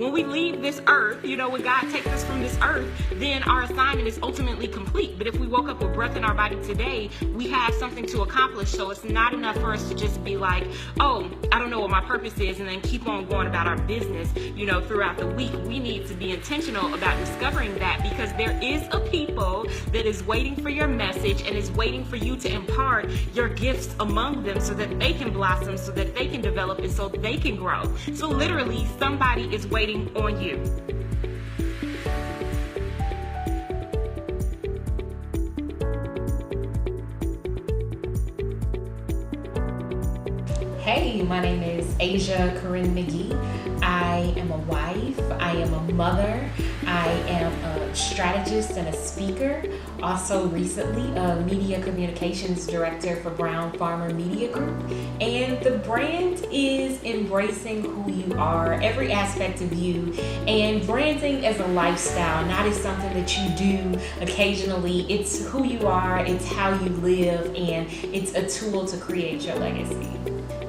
when we leave this earth, when God takes us from this earth, then our assignment is ultimately complete. But if we woke up with breath in our body today, we have something to accomplish. So it's not enough for us to just be like, oh, I don't know what my purpose is, and then keep on going about our business, throughout the week. We need to be intentional about discovering that, because there is a people that is waiting for your message and is waiting for you to impart your gifts among them so that they can blossom, so that they can develop, and so they can grow. So literally, somebody is waiting on you. Hey, my name is Aaja Corinne Magee. I am a wife, I am a mother, I am a strategist and a speaker, also recently a media communications director for Brown Farmer Media Group. And the brand is embracing who you are, every aspect of you, and branding as a lifestyle, not as something that you do occasionally. It's who you are, it's how you live, and it's a tool to create your legacy.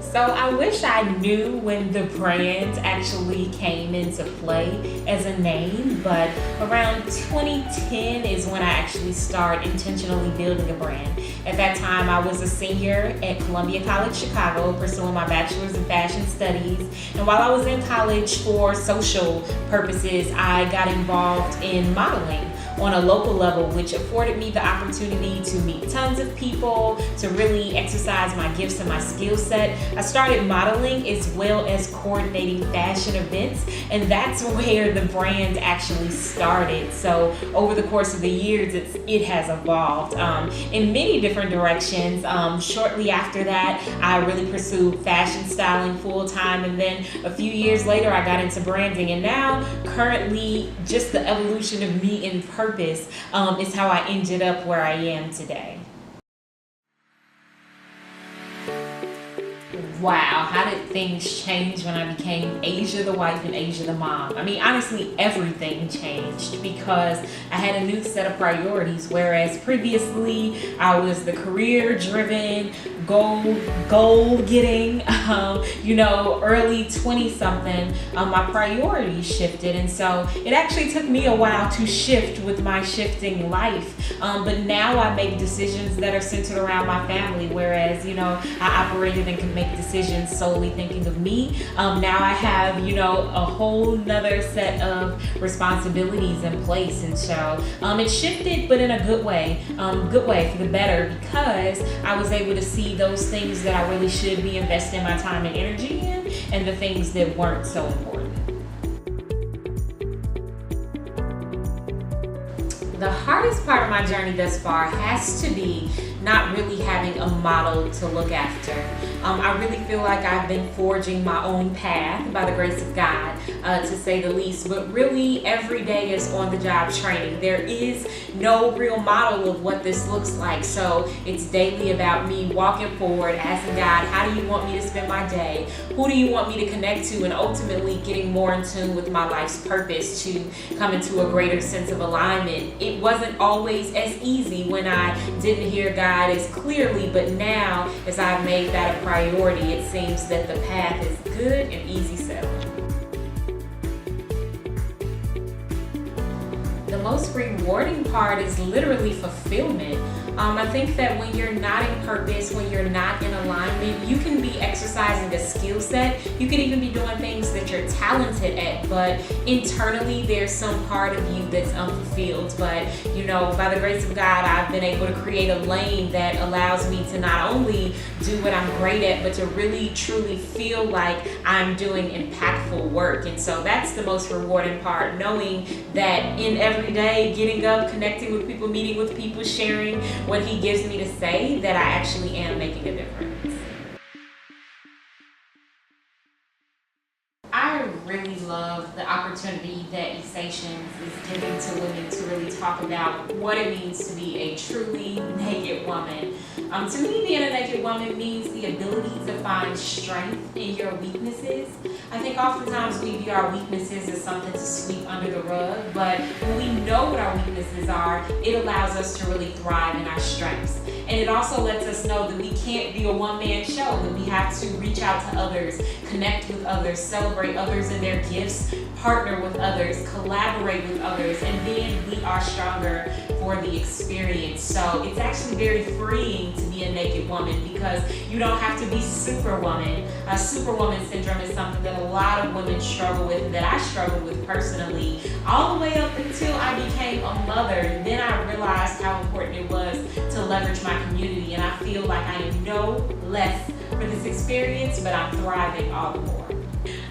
So I wish I knew when the brand actually came into play as a name, but around 2010 is when I actually started intentionally building a brand. At that time, I was a senior at Columbia College Chicago, pursuing my bachelor's in fashion studies. And while I was in college for social purposes, I got involved in modeling on a local level, which afforded me the opportunity to meet tons of people, to really exercise my gifts and my skill set. I started modeling as well as coordinating fashion events, and that's where the brand actually started. So over the course of the years, it has evolved in many different directions. Shortly after that, I really pursued fashion styling full time, and then a few years later, I got into branding, and now currently just the evolution of me in purpose is how I ended up where I am today. Wow, how did things change when I became Aaja the wife and Aaja the mom? I mean, honestly, everything changed because I had a new set of priorities, whereas previously I was the career-driven, goal-getting, early 20-something. My priorities shifted, and so it actually took me a while to shift with my shifting life. But now I make decisions that are centered around my family, whereas, I operated and can make decisions solely thinking of me. Now I have, a whole nother set of responsibilities in place. And so it shifted, but in a good way for the better, because I was able to see those things that I really should be investing my time and energy in, and the things that weren't so important. The hardest part of my journey thus far has to be not really having a model to look after. I really feel like I've been forging my own path by the grace of God, to say the least, but really every day is on-the-job training. There is no real model of what this looks like, so it's daily about me walking forward, asking God, how do you want me to spend my day? Who do you want me to connect to? And ultimately getting more in tune with my life's purpose to come into a greater sense of alignment. It wasn't always as easy when I didn't hear God as clearly, but now as I've made that a priority, it seems that the path is good and easy sailing. The most rewarding part is literally fulfillment. I think that when you're not in purpose, when you're not in alignment, you can be exercising a skill set. You could even be doing things that you're talented at, but internally there's some part of you that's unfulfilled. But, by the grace of God, I've been able to create a lane that allows me to not only do what I'm great at, but to really truly feel like I'm doing impactful work. And so that's the most rewarding part, knowing that in every day, getting up, connecting with people, meeting with people, sharing what He gives me to say, that I actually am making a difference. I really love the opportunity that Essations is giving to women to really talk about what it means to be a truly naked woman. To me, being a naked woman means the ability to find strength in your weaknesses. I think oftentimes we view our weaknesses as something to sweep under the rug, but when we know what our weaknesses are, it allows us to really thrive in our strengths. And it also lets us know that we can't be a one-man show, that we have to reach out to others, connect with others, celebrate others and their gifts, partner with others, collaborate with others, and then we are stronger for the experience. So it's actually very freeing to be a naked woman because you don't have to be superwoman. Superwoman syndrome is something that a lot of women struggle with, that I struggled with personally, all the way up until I became a mother. And then I realized how important it was to leverage my community, and I feel like I am no less for this experience, but I'm thriving all the more.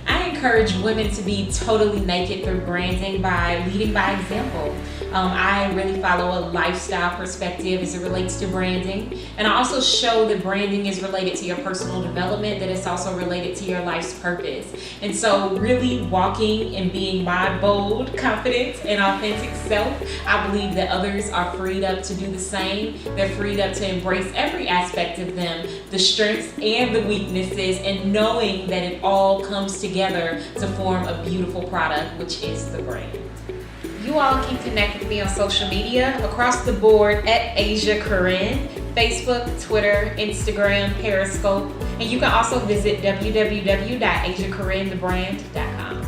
I encourage women to be totally naked through branding by leading by example. I really follow a lifestyle perspective as it relates to branding, and I also show that branding is related to your personal development, that it's also related to your life's purpose. And so really walking and being my bold, confident, and authentic self, I believe that others are freed up to do the same. They're freed up to embrace every aspect of them, the strengths and the weaknesses, and knowing that it all comes together to form a beautiful product, which is the brand. You all can connect with me on social media across the board at Aaja Corinne, Facebook, Twitter, Instagram, Periscope, and you can also visit www.AsiaCorinneTheBrand.com.